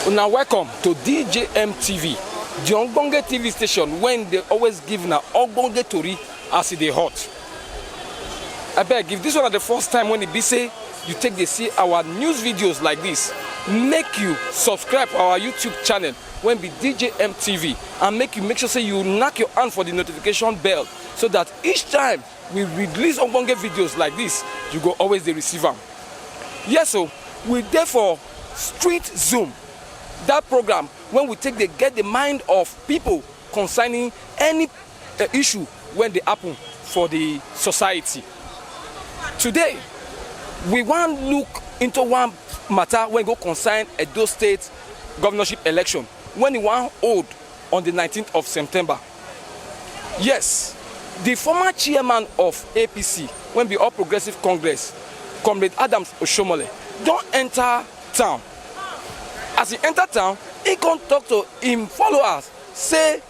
Now welcome to DJM TV, the Ogbonge TV station when they always give na Ogbonge tori as they hot. I beg, if this one is the first time when it be say you take the see our news videos like this, make you subscribe to our YouTube channel when be DJM TV and make sure say you knock your hand for the notification bell so that each time we release Ogbonge videos like this, you go always the receiver. Yes, so we therefore Street Zoom, that program when we get the mind of people concerning any issue when they happen for the society. Today, we want to look into one matter when go concern Edo State governorship election when it want hold on the 19th of September. Yes, the former chairman of APC when be All Progressive Congress, Comrade Adams Oshiomhole, don't enter town. As he enter town, he can talk to him followers, say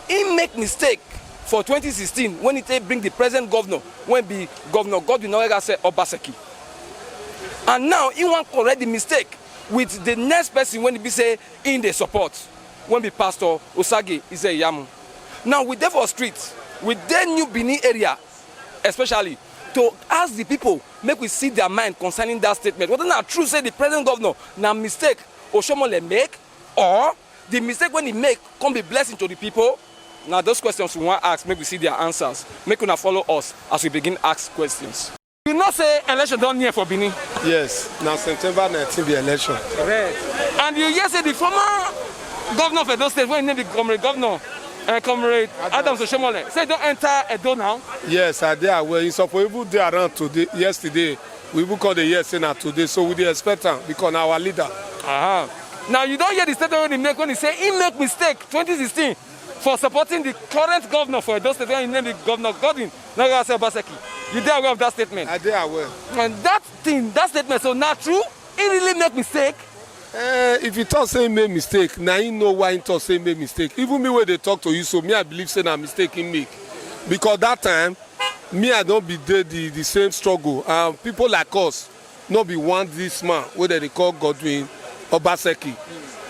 he make mistake for 2016 when he bring the present governor, when be Governor Godwin Obaseki. And now he want correct the mistake with the next person when he be say in the support, when be Pastor Osage Izeyamu. Now we there for streets, with the new Benin area, especially to ask the people, make we see their mind concerning that statement. Whether not true say the present governor now mistake Oshiomhole make, or the mistake when he make can be blessing to the people. Now those questions we want to ask, make we see their answers. Make una follow us as we begin ask questions. You know say election don't near for Benin? Yes, now September 19th the election. Correct. And you hear say the former governor of Edo State, when he named the Comrade Governor, Comrade Adams Oshiomhole, say don't enter Edo now? Yes, I did. Well, you supposed to be around today, yesterday. We will call the yes now today, so we dey expect him because our leader. Now you don't hear the statement when he say he make mistake 2016 for supporting the current governor for Edo State when he named the Governor Godwin Obaseki. You dey aware of that statement? I dey aware. And that statement, so not true? He really make mistake? If you talk say he made mistake, now you know why he talk say he made mistake. Even me when they talk to you, so me I believe say na mistake he make. Because that time, me I don't be there the same struggle. People like us not be want this man, what they call Godwin Obaseki.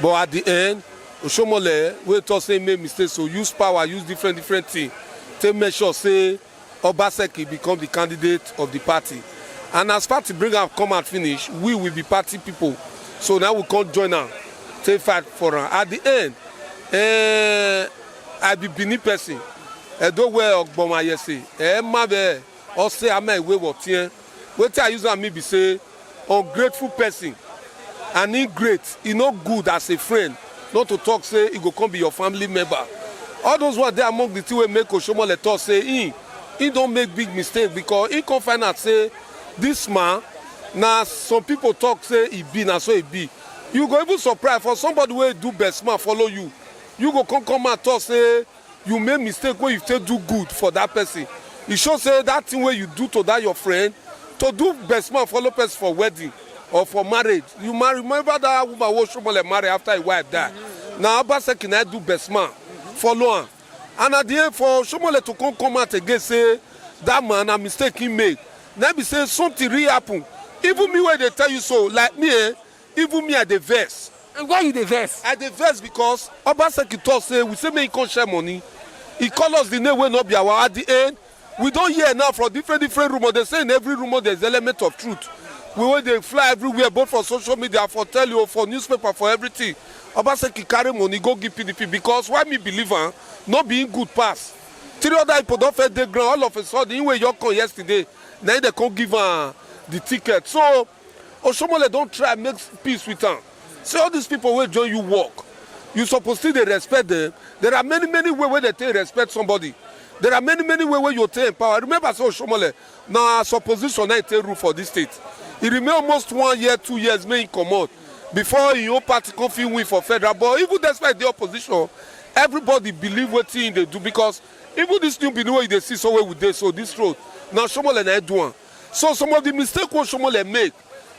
But at the end, Oshiomhole, we talk say he made mistake, so use power, use different things to make sure say Obaseki become the candidate of the party. And as party bring am come and finish, we will be party people. So now we can't join am, take fight for am. At the end, I be Benin person. Edo where Ogboma yesi. Ma be ose ama iwe wotien. Wetin I use am me be say ungrateful person. And ingrate, e no good as a friend. Not to talk say he go come be your family member. All those ones there among the two wey make Oshiomhole talk say he don't make big mistake because he can find out say this man. Now some people talk say he be, now so he be. You go even surprise for somebody wey do best man follow you. You go come and talk say you make mistake when you still do good for that person. You should say that thing where you do to that your friend, to do best man follow person for wedding or for marriage. You remember that woman who Oshiomhole marry after his wife died. Now Obaseki na do best man follow him. And at the end for Oshiomhole to come out again say that man a mistake he make. Now be say something really happen. Even me when they tell you so, like me, even me at the verse. And why you the verse? At the verse because Obaseki talk say we say make he come share money. He call us the name will not be our. At the end, we don't hear now from different rumors. They say in every rumor there's element of truth. We when they fly everywhere, both for social media, for tell you, for newspaper, for everything. Obaseki carry money go give PDP because why me believe not being good pass. 3 other people don't fit the ground all of a sudden. When you come yesterday, now they can't give the ticket. So Oshiomhole don't try make peace with them. So all these people will join you work. You supposed to respect them. There are many ways where they take respect somebody. There are many ways where you take power. Remember so Oshiomhole now supposition na take rule for this state. He remain almost 1 year, 2 years may he come out before your own party can feel win for federal. But even despite the opposition, everybody believe what they do because even this new Benin way they see so where we dey so this road now Oshiomhole na do one. So some of the mistakes what Oshiomhole make,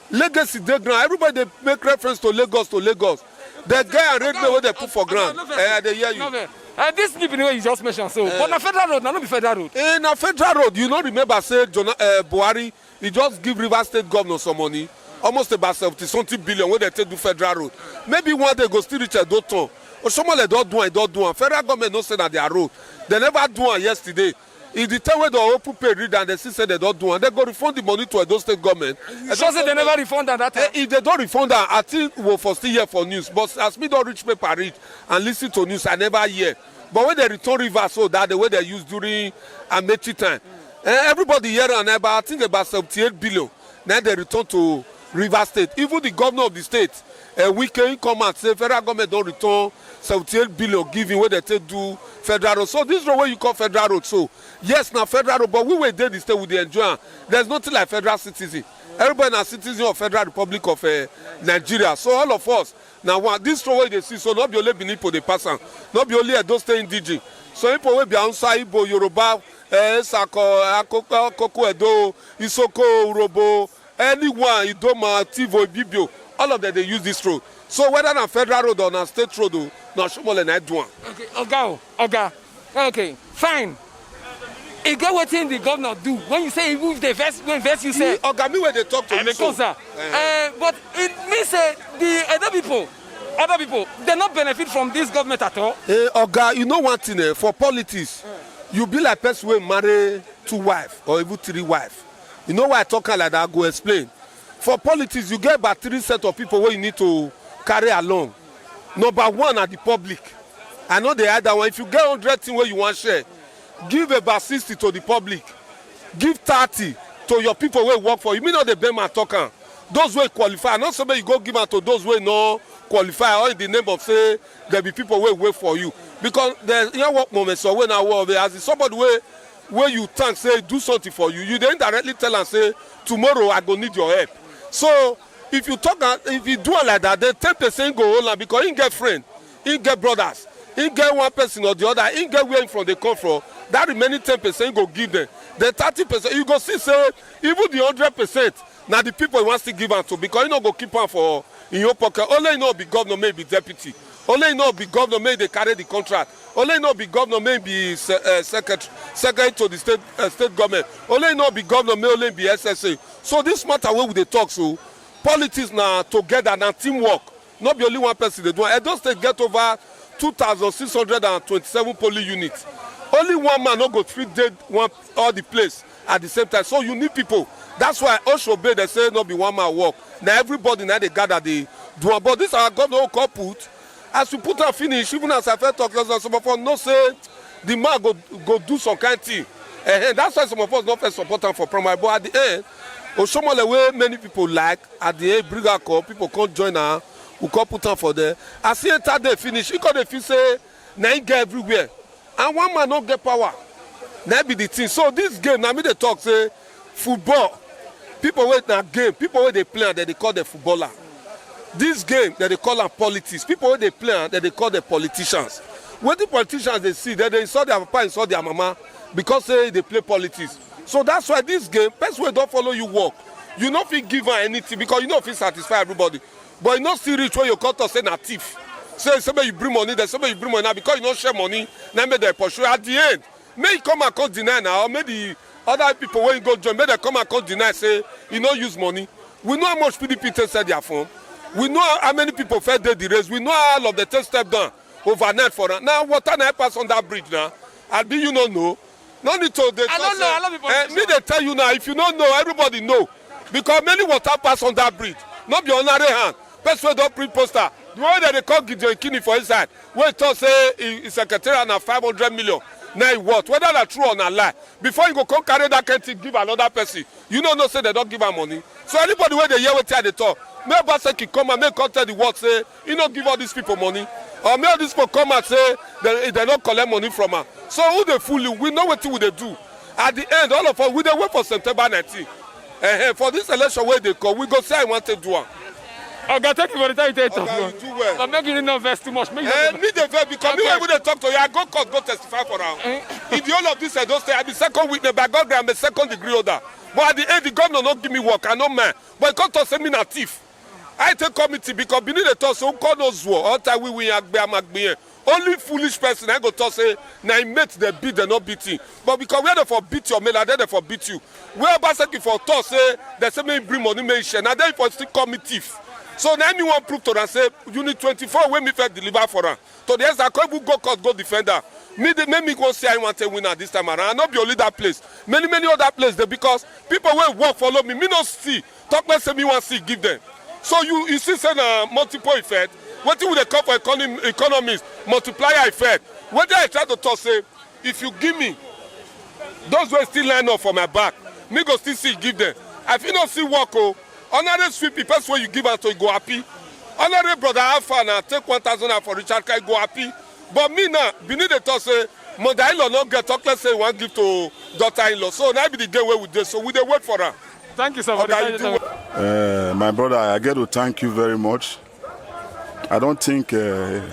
legacy dey ground. Everybody they make reference to Lagos. The guy and radio where they put for ground. They hear you. This new Benin way you just mentioned so, but na federal road, na no be federal road. Na federal road, you don't remember say Buhari, he just give Rivers State governor some money. almost about 70-something billion wey dem take do federal road. Maybe one day go still reach Edoton. Osomole don do am. Federal government no say na their road. They never do am yesterday. If the time wey dem open pay read and they still say they don do am, they go refund the money to Edo State government. You sure say they never refund am that time? If they don refund am, I think we will for still hear for news. But as me don reach paper read and lis ten to news, I never hear. But when they return river, so that the way they use during Amechi time, everybody hear am about, I think about 78 billion. Now they return to River State. Even the governor of the state, Wike come and say federal government don return 78 billion giving wey they take do federal road. So this road wey you call federal road, so yes, na federal road, but we wey dey the state we dey enjoy am. There's nothing like federal citizen. Everybody na citizen of Federal Republic of Nigeria. So all of us na one. This road wey you dey see, so no be only Benin people dey pass am, no be only Edo State indigene. So people wey be Hausa, Igbo, Yoruba, Sako, Akoko, Edo, Isoko, Urobo, anyone, Idoma, Tivo, Ibibio, all of them dey use this road. So whether na federal road or na state road, na Osomole na do am. Okay, Oga. Okay, fine. E get wetin the governor do when you say even if they vex you say. Oga, me wey dey talk to you so. But it means say the other people, they not benefit from this government at all. Oga, you know one thing, for politics, you be like person wey marry 2 wives or even 3 wives. You know why I talk like that? I go explain. For politics, you get about 3 sets of people wey you need to carry along. Number 1 are the public. I know the other one. If you get 100 things wey you wan share, give about 60 to the public. Give 30 to your people wey work for you. Me no dey beg my talk am. Those wey qualify, not so you go give am to those wey no qualify or in the name of say there be people wey wait for you. Because there's work moments or when I work as somebody wey you thank say do something for you, you dey indirectly tell am say tomorrow I go need your help. So if you talk, if you do it like that, then 10% go hold am because he get friend, he get brothers, he get one person or the other, he get where from they come from. That remaining 10% go give them. The 30% you go see say even the 100% now the people wants to give am to because you no go keep am for in your pocket. Only you know be governor, maybe deputy. Only you know be governor, maybe they carry the contract. Only you know be governor, maybe secretary to the state government. Only you know be governor, may only be SSA. So this matter where we dey talk so politics now together and teamwork. Not be only one person they do. Edo State get over 2,627 polling units. Only one man no go treat dead one all the place at the same time. So you need people. That's why Oshobe they say not be one man work. Now everybody now they gather they do. But this our governor call put. As we put am finish, even as I first talk, some of us no say the man go do some kind of thing. That's why some of us not first support am for primary. But at the end, Osomole way many people like at the end bring out call people come join am. We come put am for there. As he enter there finish, he come dey feel say na he get everywhere, and one man no get power. Na be the thing. So this game, na me dey talk say football. People wey na game, people wey dey play am, they call the footballer. This game that they call am politics. People wey dey play am, they call the politicians. When the politicians they see, they insult their papa, insult their mama because say they play politics. So that's why this game, person wey don follow you work, you no fit give am anything because you no fit satisfy everybody. But you no still reach where your cut say na thief. Say you bring money, then say you bring money now because you no share money. Now make them pursue at the end. May you come and come deny now, or maybe other people when you go join, may they come and come deny say you no use money. We know how much PDP take sell their phone. We know how many people fed the race. We know all of the 10 step down overnight for that. Now water na pass on that bridge now. And be you no know. No need to. I don't know. I love people. Me they tell you now. If you don't know, everybody know. Because many water pass on that bridge. Not be on other hand. Person don't print poster. The way that they call Gideon Kini for inside. When it talk say his secretariat na 500 million. Now what? Whether that's true or not lie. Before you go come carry that thing, give another person. You don't know say they don't give her money. So anybody where they hear what they talk, may Baseki come and make contact the work say you don't give all these people money. Or may all these people come and say they don't collect money from her. So who they fool you? We know what they do. At the end, all of us we dey wait for September 19. For this election where they call, we go say I want to do one. Okay, thank you for the time you talk. Okay, you do well. But make you not invest too much. Me the vex because me when they talk to you, I go court, go testify for now. In the whole of this, I don't say I be second witness, by God, I'm a second degree holder. But at the end, the governor not give me work, I no man. But he come to say me na thief. I take committee because beneath the talk so call those war. All time we agbe. Only foolish person I go talk say na im mate they beat they not beating. But because we are for beat your mate, they for beat you. We are basically for talk say they say me bring money me share. Now they for still come thief. So now anyone prove to them say you need 24 when me first deliver for her. So the answer come go court go defender. Me go say I want to win at this time around. I not be only that place. Many other places because people will work follow me. Me not see. Talk let's say me want see give them. So you see say multiple effect. What do they call for economists? Multiplier effect. What I try to talk say, if you give me, those who still line up for my back, me go still see give them. If you don't see work, another sweet people where you give out to go happy. Another brother Alpha now take 1,000 for Richard Kai go happy. But me now, beneath the talk say, mother-in-law not get talk. Let's say one give to daughter-in-law. So now be the day where we do. So we dey wait for her. Thank you so much. My brother, I get to thank you very much. I don't think I'm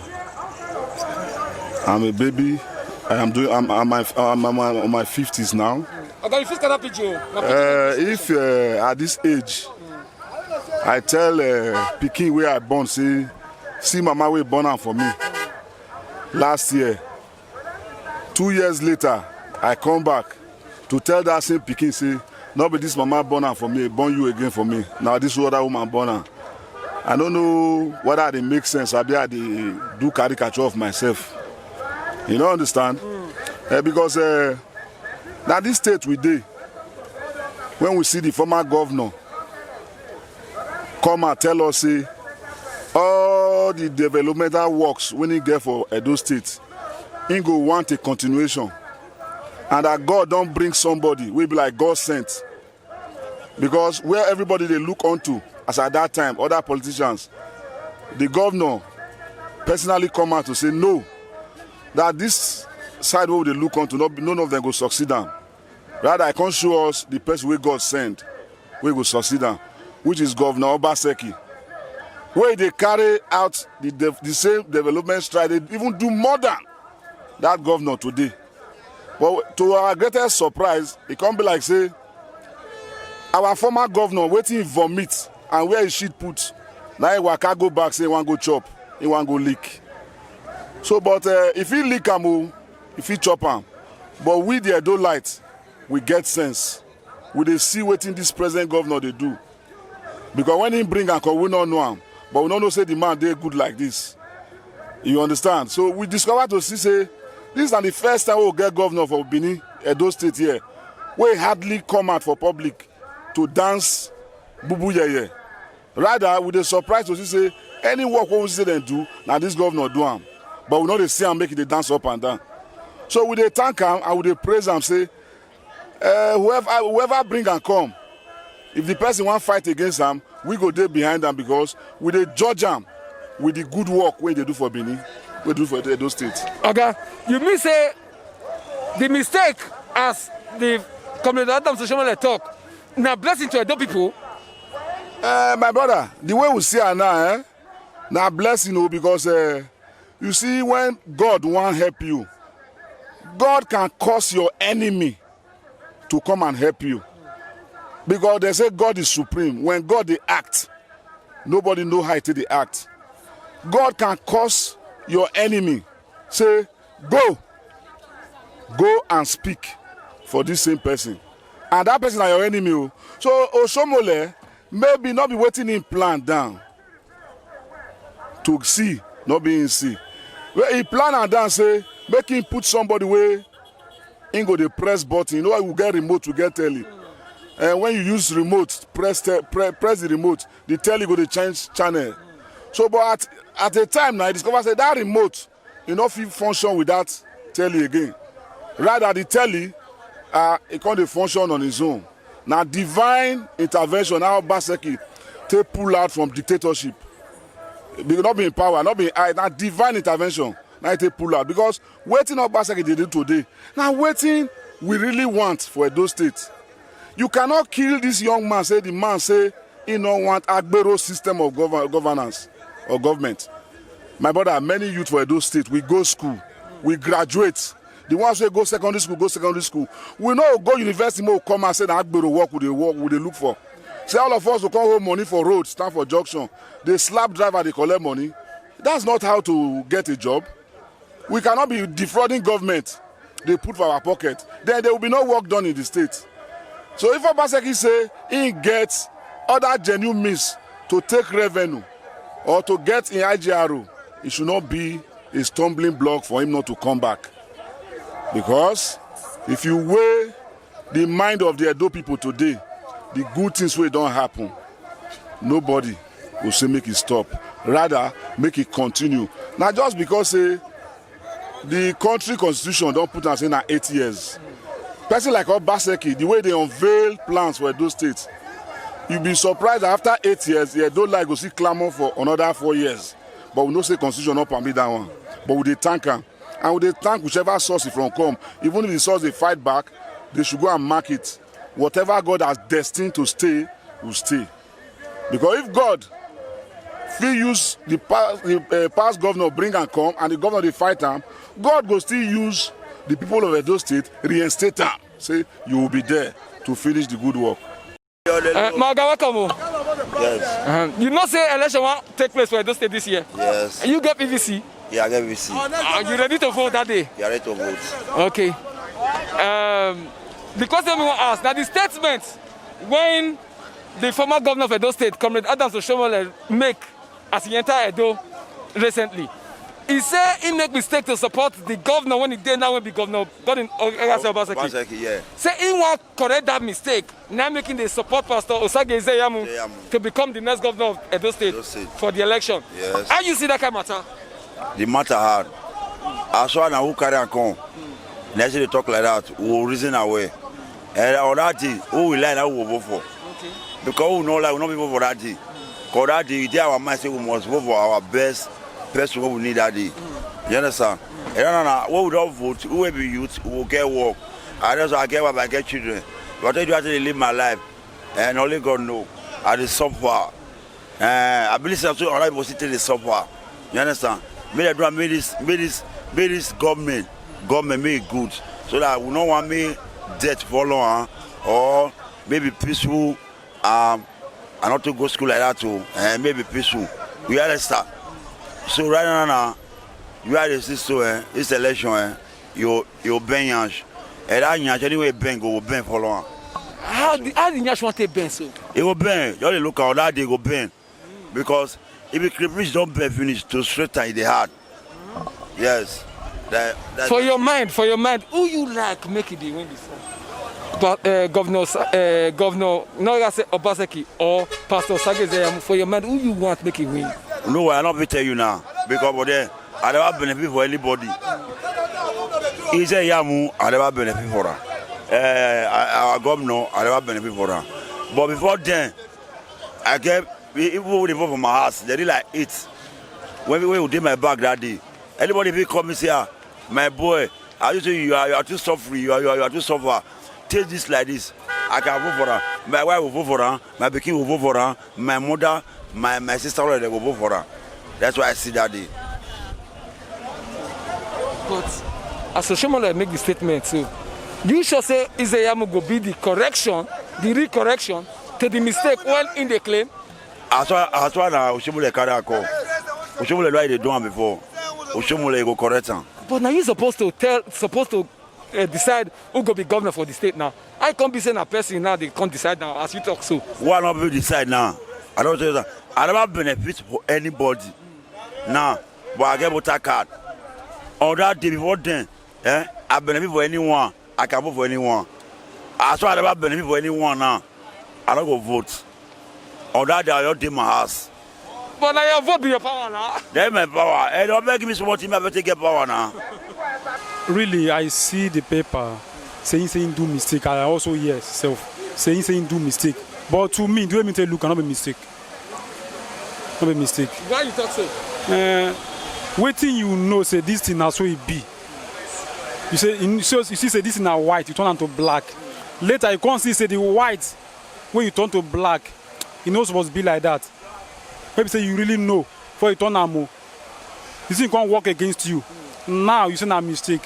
a baby. I'm on my 50s now. If at this age, I tell Pikin where I born, see mama way born am for me. Last year, 2 years later, I come back to tell that same Pikin say, no, but this mama born am for me, born you again for me. Now this other woman born am. I don't know whether they make sense. I do caricature of myself. You don't understand? Because now this state we did, when we see the former governor come and tell us, say, all the developmental works when he get for Edo State, he go want a continuation. And that God don't bring somebody, we be like God sent. Because where everybody they look onto, as at that time, other politicians, the governor personally come out to say no, that this side where they look onto, none of them go succeed on. Rather, I can show us the person where God sent, where go succeed on, which is Governor Obaseki. Where they carry out the same development stride, they even do more than that governor today. But to our greatest surprise, it can't be like say, our former governor waiting vomit and where his shit put. Now he waka go back say he want go chop, he want go leak. So but if he leak am, if he chop am, but we the Edo light, we get sense. We dey see wetin this present governor they do. Because when he bring am come, we don't know him, but we don't know say the man dey good like this. You understand? So we discover to see say this is not the first time we get governor for Benin, Edo State here. We hardly come out for public to dance bubu yeye. Rather, we dey surprise to see say any work we see them do, now this governor do am. But we know they see am make it dance up and down. So we dey thank am and we dey praise am say whoever bring am come, if the person want fight against am, we go dey behind am because we dey judge am with the good work wey they do for Benin, we do for Edo State. Okay, you mean say the mistake as the Comrade Adam Soshomole talk na blessing to Edo people? My brother, the way we see her now, na blessing because you see when God want help you, God can cause your enemy to come and help you. Because they say God is supreme. When God they act, nobody know how to act. God can cause your enemy say, go and speak for this same person. And that person is your enemy. So Osomole maybe not be waiting in plan down to see, not being see. Where he plan and down say, make him put somebody where he go the press button. You know I will get remote to get telly. And when you use remote, press the remote, the telly go to change channel. So but at a time now I discover say that remote you know fit function without telly again. Rather the telly it can't function on its own. Now divine intervention, how Obaseki take pull out from dictatorship. Not being power, not being high. Now divine intervention, now take pull out. Because waiting Obaseki they did today. Now waiting we really want for Edo State. You cannot kill this young man, say the man say he don't want Agbero system of governance or government. My brother, many youth for Edo State, we go school, we graduate. The ones who go secondary school, go secondary school. We know go university, more come and say that Agbero work with they look for. Say all of us will come home money for road, stand for junction. They slap driver, they collect money. That's not how to get a job. We cannot be defrauding government. They put for our pocket. Then there will be no work done in the state. So if Obaseki say he gets other genuine means to take revenue or to get in IGRO, it should not be a stumbling block for him not to come back. Because if you weigh the mind of the Edo people today, the good things wey don't happen, nobody will say make it stop. Rather, make it continue. Now just because the country constitution don't put us in at 8 years. Person like Obaseki, the way they unveil plans for Edo State, you'll be surprised that after 8 years, the Edo like go see clamor for another 4 years. But we no say constitution not permit that one. But we dey thank am. And we dey thank whichever source it from come. Even if the source they fight back, they should go and mark it. Whatever God has destined to stay, will stay. Because if God fit use the past governor bring and come, and the governor they fight am, God will still use the people of Edo State, reinstate am. Say, you will be there to finish the good work. Maga, welcome. Yes. You know say election won't take place for Edo State this year? Yes. You get PVC? Yeah, I get PVC. Are you ready to vote that day? You are ready to vote. Okay. The question we want to ask, now the statement when the former governor of Edo State, Comrade Adams Oshiomhole, make as he entered Edo recently, he said he make mistake to support the governor when he did now when the governor got in Obaseki. Yeah. Say he want correct that mistake, now making the support Pastor Osage Ezeyamu to become the next governor of Edo State for the election. Yes. How you see that kind of matter? The matter hard. As far as who carry and come, next they talk like that, we will reason away. And on that day, who will lie now we will vote for. Okay. Because we know like we not vote for that day. Because that day, they our mind say we must vote for our best person who we need that day. You understand? And when we don't vote, who will be youth, we will get work. I get work, I get children. But I do to live my life. And only God know. I dey suffer. I believe some other people still dey suffer. You understand? Make this government make it good. So that we don't want me death follow or maybe peaceful and not to go school like that too. Maybe peaceful. You understand? So right now, you are the sister, this election, you ben yansh. And that yansh anyway ben go ben follow. How the yansh want to ben so? It will ben. You only look at that they go ben. Because if the creepers don't ben finish to straighten the heart. Yes. For your mind, who you like make it the win before? But Governor Obaseki or Pastor Osage Ezeyamu, for your mind, who you want make it win? No, I not tell you now. Because there, I never benefit for anybody. Ezeyamu, I never benefit for her. Our governor, I never benefit for her. But before then, I get people would vote for my house. They did like it. When we did my back that day, anybody will come and say, my boy, I just say you are too suffering, you are too suffer. Take this like this. I can vote for her. My wife will vote for her. My baby will vote for her. My mother, my sister will vote for her. That's why I see that day. But as Oshiomhole make the statement too, you should say Ezeyamu go be the correction, the recorrection to the mistake when in the claim. As far as Oshiomhole carry a call, Oshiomhole know they do it before. Oshiomhole go correct him. But now you supposed to decide who go be governor for the state now. I can't be saying a person now they can't decide now as you talk so. Why not be decide now? I don't say that. I never benefit for anybody. Now, but I get voter card. On that day before then, I benefit for anyone. I can vote for anyone. As far as I never benefit for anyone now, I don't go vote. On that day, I don't take my house. But now your vote be your power now. That's my power. And don't make me support him, I better get power now. Really, I see the paper saying do mistake. I also hear self saying do mistake. But to me, the way me take look cannot be mistake. Not be mistake. Why you talk so? Waiting you know say this thing na so it be. You see say this thing na white, you turn am to black. Later you can't see say the white when you turn to black, it not supposed to be like that. Maybe say you really know before you turn am o. This thing can't work against you. Now you say na mistake.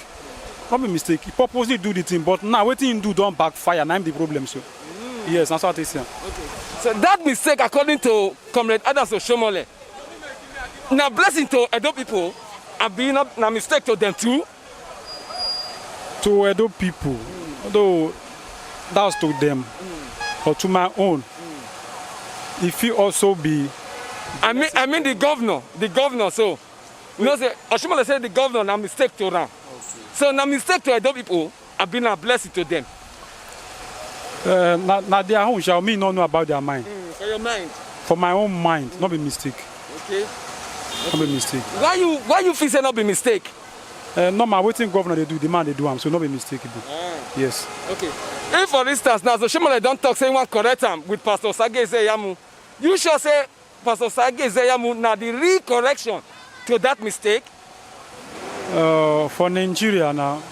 Not be mistake. He purposely do the thing, but now waiting you do don't backfire. Now I'm the problem so. Yes, that's what I say. So that mistake, according to Comrade Adams Oshomole, now blessing to Edo people, and being a mistake to them too. To Edo people, though that's to them, or to my own, if you also be. I mean the governor. So, you know, say Oshomole said the governor na mistake to them. So na mistake to Edo people, and being a blessing to them. Now their own shall me not know about their mind. For your mind. For my own mind, not be mistake. Okay. Not be mistake. Why you feel say not be mistake? No, my waiting governor they do, the man they do, so not be mistake. Yes. Okay. If for instance now, so Oshomole don't talk say one correct him with Pastor Sage Zeyamu, you should say Pastor Sage Zeyamu now the real correction to that mistake. For Nigeria now,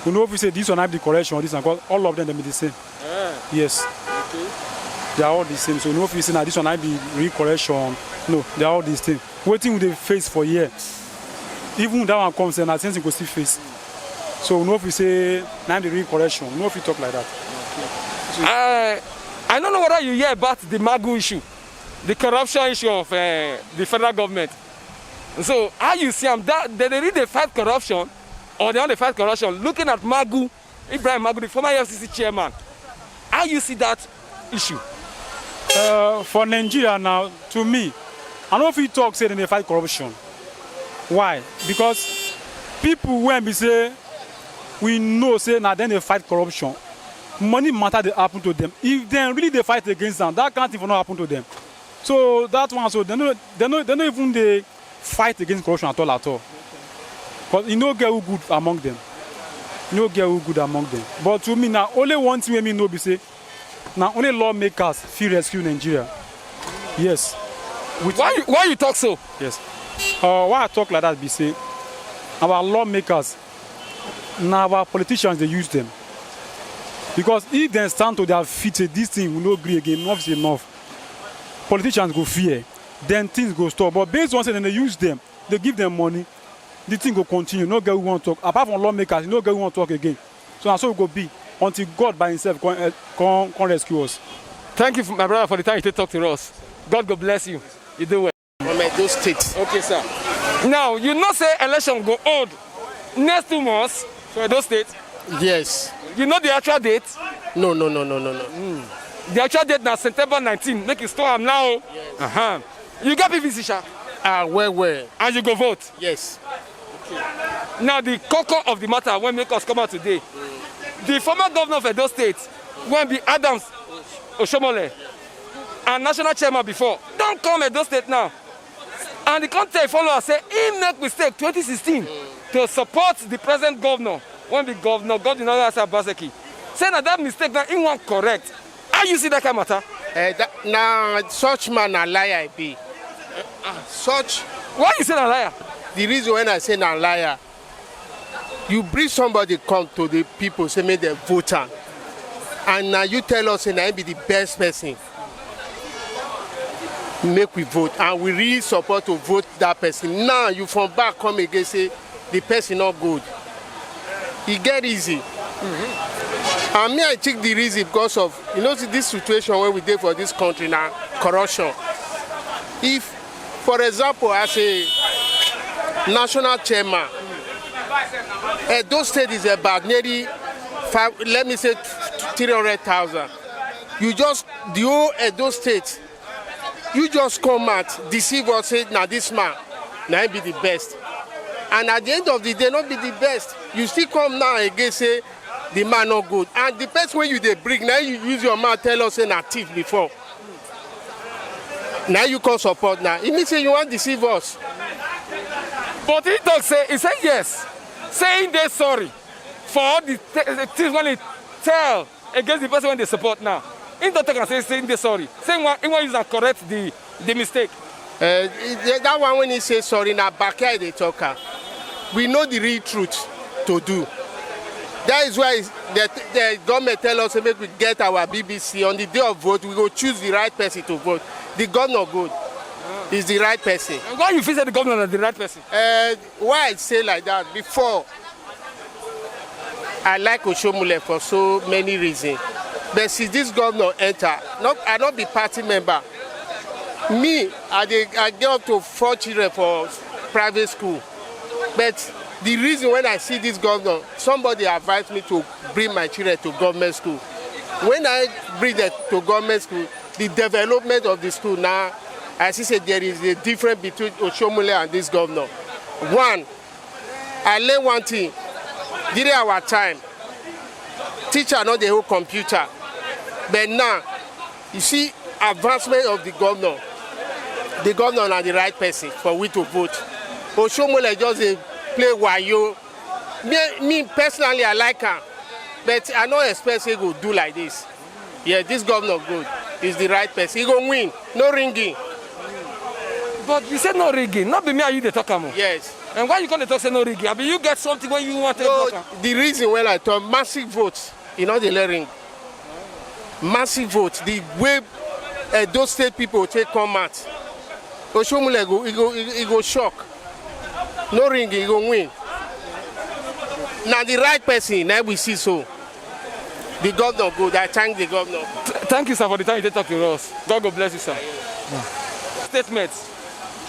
you know if you say this one have the correction or this one, all of them they be the same. Yes. Okay. They are all the same. So you know if you say now this one have the real correction, no, they are all the same. Waiting with the face for years. Even that one comes and I think you go see face. So you know if you say now the real correction, you know if you talk like that. I don't know whether you hear about the Magu issue, the corruption issue of the federal government. So how you see them, they really fight corruption, or they only fight corruption? Looking at Magu, Ibrahim Magu, the former FCC chairman, how you see that issue? For Nigeria now, to me, I don't know if you talk say they fight corruption. Why? Because people when we say we know say now then they fight corruption. Money matter they happen to them. If then really they fight against them, that can't even happen to them. So that one, so they don't even they fight against corruption at all. Because you know get who good among them. You know get who good among them. But to me now, only one thing we know be say now only lawmakers feel rescue Nigeria. Yes. Why you talk so? Yes. Why I talk like that be say our lawmakers, now our politicians they use them. Because if they stand to their feet, say this thing will not agree again, enough is enough. Politicians go fear, then things go stop. But based on saying they use them, they give them money, the thing go continue. No girl who want to talk. Apart from lawmakers, no girl who want to talk again. So that's how it go be until God by himself can rescue us. Thank you, my brother, for the time you take talk to us. God go bless you. You do well. From Edo State. Okay, sir. Now, you know say election go hold next 2 months for Edo State. Yes. You know the actual date? No. The actual date now September 19. Make it store am now. Yes. You get PVC, sha? Well. And you go vote? Yes. Okay. Now the cocoa of the matter when make us come out today. The former governor of Edo State, when be Adams Oshomole, and national chairman before, don't come Edo State now. And the country followers say he make mistake 2016 to support the present governor. When the governor got the other side Baseki. Say that mistake now he won't correct. How you see that kind of matter? Now such man a liar I be. Such. Why you say a liar? The reason when I say a liar, you bring somebody come to the people say make them vote am, and now you tell us say I be the best person. Make we vote, and we really support to vote that person. Now you from back come again say the person not good. E get easy. And me I take the reason because of this situation where we dey for this country now, corruption. If for example as a national chairman, Edo State is about nearly 300,000. You just the whole Edo State, you just come out deceive us say now this man now be the best. And at the end of the day, not be the best. You still come now again say the man not good. And the best way you they bring, now you use your mouth tell us say na thief before. Now you can support now. It means say you want to deceive us. But he said yes. Saying they're sorry for all the things when he tell against the person when they support now. He don't take and saying they're sorry. Saying he want to use and correct the mistake. That one when he says sorry now backyard they talk. We know the real truth to do. That is why the government tell us make we get our BBC on the day of vote. We go choose the right person to vote. The governor good is the right person. And why you feel that the governor is the right person? Why I say like that? Before I like Oshomole for so many reasons. But since this governor enter, I not be party member. Me, I get up to 4 children for private school. But the reason when I see this governor, somebody advised me to bring my children to government school. When I bring them to government school, the development of the school now, as he said, there is a difference between Oshomole and this governor. One, I learned one thing. During our time, teacher not the whole computer. But now, you see, advancement of the governor are the right person for we to vote. Oshomole just play wayo. Me personally, I like her. But I don't expect he go do like this. Yeah, this governor good. He's the right person. He go win. No ringing. But you said no rigging. Not be me and you the talk about. Yes. And why you gonna talk say no rigging? I mean, you get something when you want to No, talk. the reason when I talk massive votes, you know the ring. Massive votes. The way those state people take come out. Oshomole he go shock. No ringing, he go win. Now the right person, now we see so. The governor good. I thank the governor. Thank you, sir, for the time you talk to us. God bless you, sir. Statements.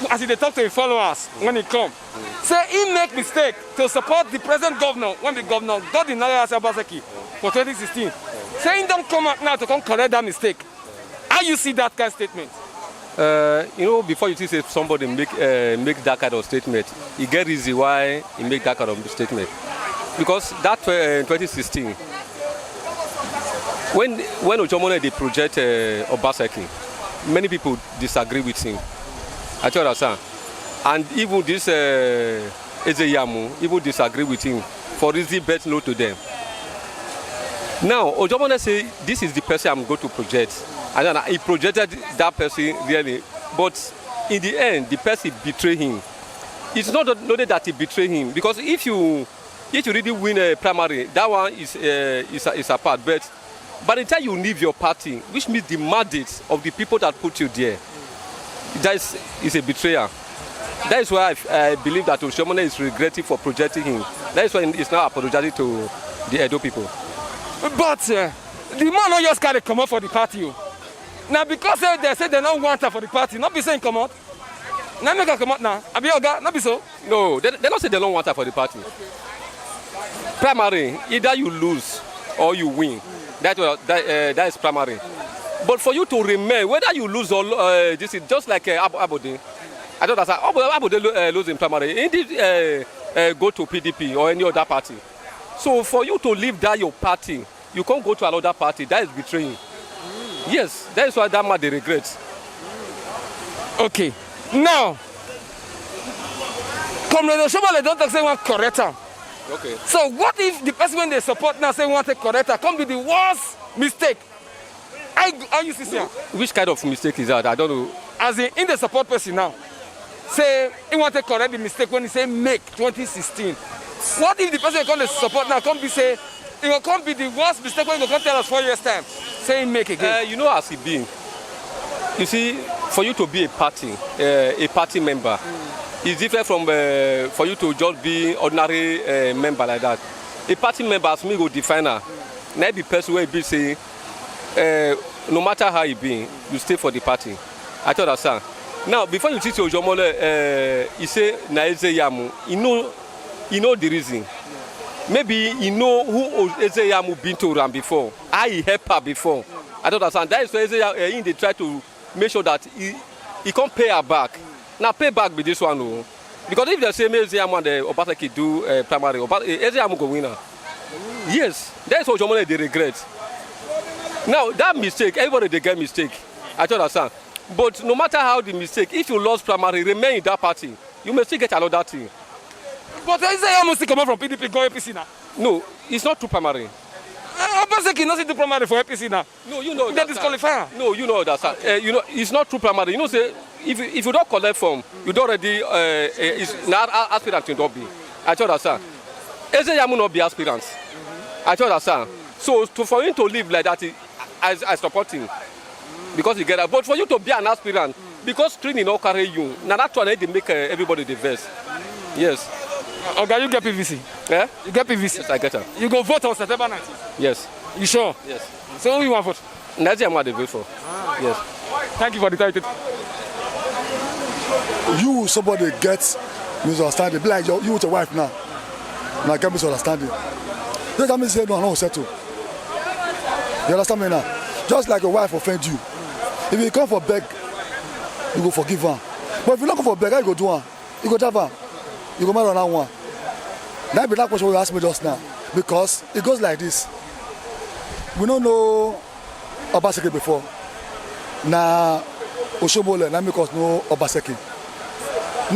As he talk to his followers when he come, say he make mistake to support the present governor when the governor got the Naya Obaseki for 2016. Say he don't come out now to come correct that mistake. How you see that kind of statement? Before you say somebody make that kind of statement, you get reason why he make that kind of statement. Because that 2016, when Oshomole they project Obaseki, many people disagree with him. I tell you, sir. And even this Ezeyamu even disagree with him for reason best known to them. Now, Oshomole say this is the person I'm going to project. And then he projected that person really. But in the end, the person betrayed him. It's not only that he betrayed him, because if you really win a primary, that one is a part. But by the time you leave your party, which means the mandate of the people that put you there, that is a betrayer. That is why I believe that Oshomole is regretting for projecting him. That is why he's now apologizing to the Edo people. But the man not just carry come out for the party. Now because they say they don't want her for the party, not be saying come out. Now make her come out now. Abi Oga, not be so. No, they don't say they don't want her for the party. Okay. Primary, either you lose or you win. That is primary. But for you to remain, whether you lose or this is just like Abode. I don't understand. Abode lose in primary. He did go to PDP or any other party. So for you to leave that your party, you can't go to another party. That is betraying. Yes, that is why that man they regret. Okay. Now, Comrade Oshomole don't talk say one correct her. Okay. So what if the person when they support now say want to correct her come be the worst mistake? How you see here? Which kind of mistake is that? I don't know. As in the support person now, say he want to correct the mistake when he say make 2016. What if the person come to support now come be say it will come be the worst mistake when he come tell us 4 years time? Say make again. As it being. You see, for you to be a party member, it's different from for you to just be ordinary member like that. A party member, as me go define her, not the person where be say, no matter how you be, you stay for the party. I thought that, sir. Now, before you teach Oshomole, you say na Ezeyamu, you know the reason. Maybe you know who Ezeyamu been to Ram before, how he helped her before. I don't understand. That is why Ezeyamu they try to make sure that he can't pay her back. Now pay back with this one, no. Because if they say Ezeyamu and Obaseki do primary, Ezeyamu go winner. Yes, that's what Oshomole they regret. Now that mistake, everybody they get mistake. I don't understand. But no matter how the mistake, if you lost primary, remain in that party, you may still get another thing. But Ezeyamu still come out from PDP go APC now. No, it's not true primary. Obaseki not do primary for APC now. No, you know that disqualify. No, you know that. Sir. It's not true primary. You know, say if you don't collect form, you don't already it's not aspirant to not be. I told that, sir. Ezeyamu not be aspirant. I told that, sir. So for him to live like that, I support him because he get that. But for you to be an aspirant, because screening not carry you, now that one they make everybody the best. Yes. Okay, you get PVC? Yeah? You get PVC? Yes, I get her. You go vote on September 19th? Yes. You sure? Yes. So who you want vote? Nadia Amwa they vote for. Yes. Thank you for the time. You somebody gets misunderstanding. Be like you with your wife now. Now get misunderstanding. Don't tell me say no, I don't settle. You understand me now? Just like your wife offend you. If you come for beg, you go forgive her. But if you don't come for beg, how you go do one? You go drive her. You go marry another one. That be that question you ask me just now. Because it goes like this. We don't know Obaseki before. Now Oshomole, now make us know Obaseki.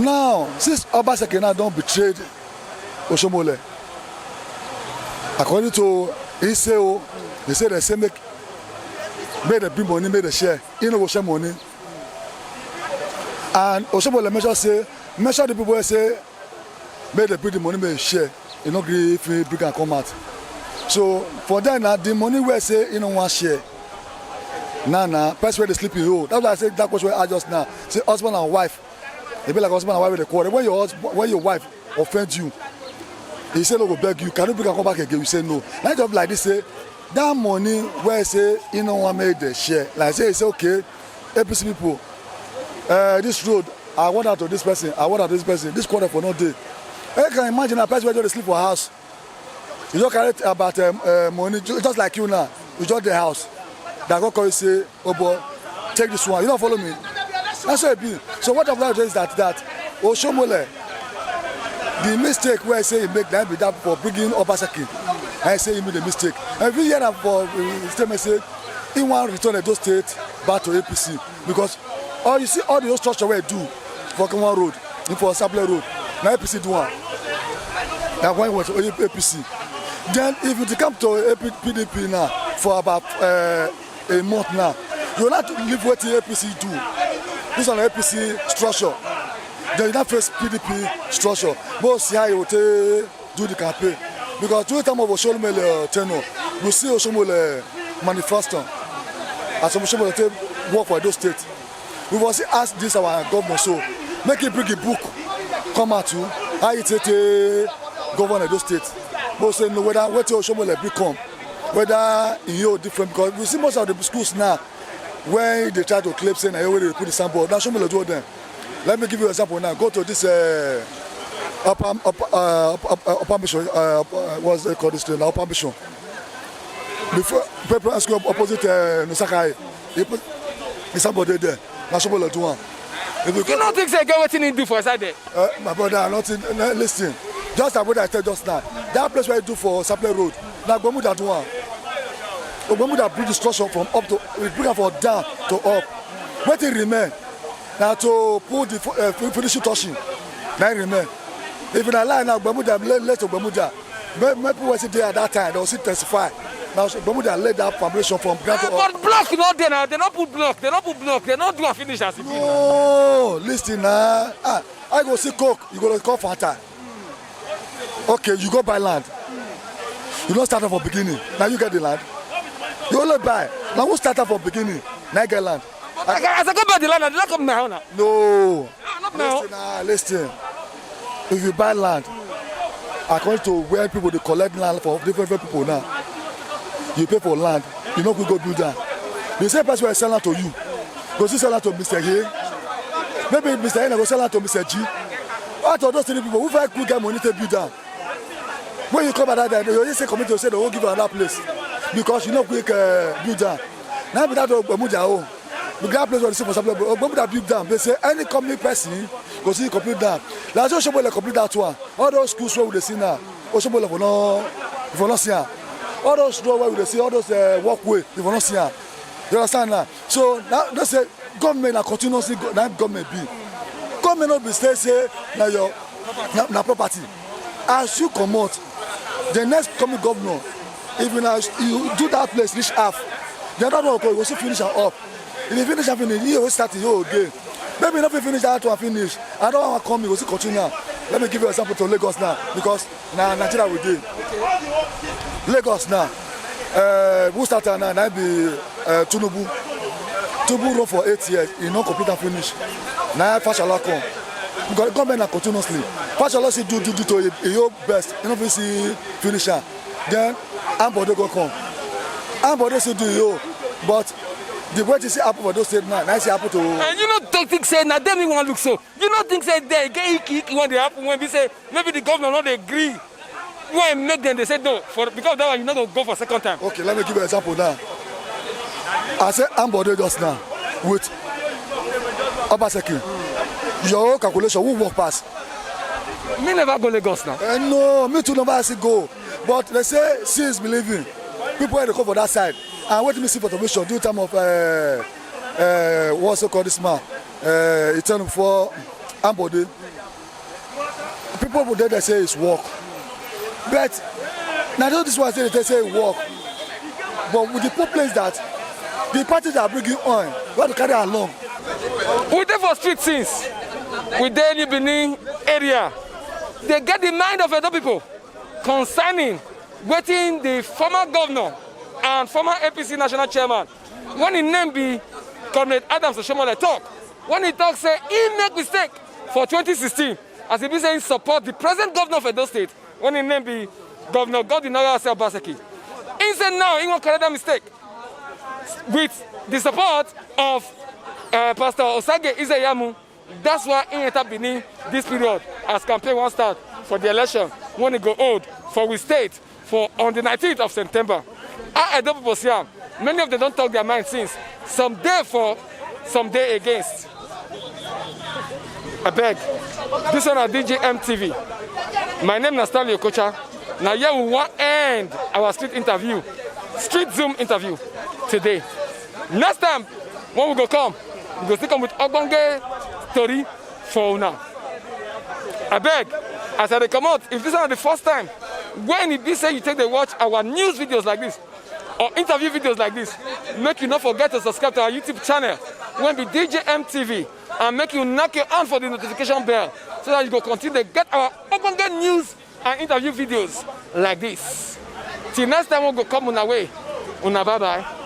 Now, since Obaseki now don't betrayed Oshomole, according to Iseo, they say the same made the big money, made the share, you know Osha money. And Oshomole measure the people say made the big money, made the share, you know, if we bring and come out. So for that now, the money we say you know one share. Now, person where they sleep in the road. That's why I say that question I just now. Say husband and wife. It be like husband and wife with the quarrel. When your wife offends you, he say no go beg you. Can you bring and come back again? You say no. Now just like this say that money where say you know one made the share. Like say okay, APC people, this road I want out to this person. I want out to this person. This quarter for no day. I can imagine a person where they sleep for a house. You don't carry about money just like you now. You just the house. That go call you say, oh boy, take this one. You don't follow me. That's what it be. So what I've learned is that Oshomole, the mistake where I say he make that be that for bringing Obaseki, I say he made a mistake. Every year for statement say he want to return Edo State back to APC because all you see all the structure where I do for Kanwan Road, for Saple Road, now APC do one. That one was APC. Then if you come to PDP now for about a month now, you have to live what the APC do. This is an APC structure. Then you don't face PDP structure. But see how you do the campaign. Because during the time of Oshomole tenure, we see Oshomole manifesto. As Oshomole work for those states. We will ask this our government so make it bring a book come out to how it govern those states. But say no whether what Oshomole become, whether in your different because we see most of the schools now when they try to claim saying I already put the sample. Now Oshomole do them. Let me give you an example now. Go to this upper mission. What's it called this thing? Upper mission. Before people school opposite Nusakai, there's somebody there. Now Oshomole do one. You don't think they get what you need to do for us there? My brother, nothing. Listen. Just like what I said just now, that place where I do for Saple Road, now Gbomuda do one. Gbomuda bring the structure from up to, we bring it from down to up. What it remain? Now to put the finishing touching, now it remain. If you lie now, Gbomuda let to Gbomuda. People were there at that time, they will see testify. Now Gbomuda laid that foundation from ground to up. But block not there now, they don't put block, they don't do a finish as if you no, listen now. I go see Coke, you go to call Fanta. Okay, you go buy land. You don't start from beginning. Now you get the land. You only buy. Now who start from beginning? Now you get land. As I go buy the land, I don't come now. No. Not now. Listen. If you buy land, according to where people they collect land for different people now, you pay for land. You know we go do that. The same person will sell land to you. Go see sell land to Mr. A. Maybe Mr. A go sell land to Mr. G. Out of those three people, who find quick get money to build down? When you come at that, you just say committee to say they won't give you another place because you know quick build down. Now that Gbomuda the grand place where they say for example, Gbomuda build down. They say any company person go see complete down. Like Oshomole complete that one. All those schools where they see now, Oshomole for not see. All those roads where they see, all those walkway, they for not see. You understand now? So now they say government are continuously that government be. Government not be say na your na property. As you come out, the next coming governor, if you do that place reach half, the other one will also finish and up. If you finish and finish, you will start the whole again. Maybe not finish that one finish. I don't want to come, you will still continue now. Let me give you an example to Lagos now, because now Nigeria will do. Lagos now, who started now? That be Tinubu. Tinubu run for 8 years, he not complete and finish. Now Fashola come. Because the government are continuously. Fashola say do to your best. You know, see finisher. Then Ambode go come. Ambode still do you, but the way you see happen for those states now, nice happen to. And you don't think say now them want look so. You don't think say they get icky when they happen when we say maybe the governor not agree. When make them they say no for because that one you not gonna go for second time. Okay, let me give you an example now. I said Ambode just now with Obaseki. Your own calculation who walk past. Me never go Lagos now. No, me too never see go. But they say since believing, people had to come for that side. And what me see for information due time of what's it called this man? It turned before Ambode. People would there they say it's walk. But now this one they say walk. But with the problem that the parties that are bringing on, we have to carry along. We there for street scenes. We there in Benin area. They get the mind of other people concerning waiting the former governor and former APC national chairman. When his name be Comrade Adams Oshomole talk, when he talk say he make mistake for 2016, as he be saying support the present governor of Edo State, when his name be Governor Godwin Obaseki. He said now he won't correct that mistake with the support of Pastor Osage Izeyamu. That's why he entered Benin this period as campaign won't start for the election when it go hold for we state for on the 19th of September. I don't people many of them don't talk their mind since. Some day for, some day against. I beg. This one is DJ MTV. My name is Stanley Okocha. Now here we want to end our street Zoom interview today. Next time when we go come, we go still come with Ogbonge story for now. I beg, as I come out, if this is the first time, when it be say you take the watch our news videos like this, or interview videos like this, make you not forget to subscribe to our YouTube channel, when be DJ MTV, and make you knock your hand for the notification bell, so that you go continue to get our Ogbonge news and interview videos like this. Till next time we go come on our way. Una bye bye.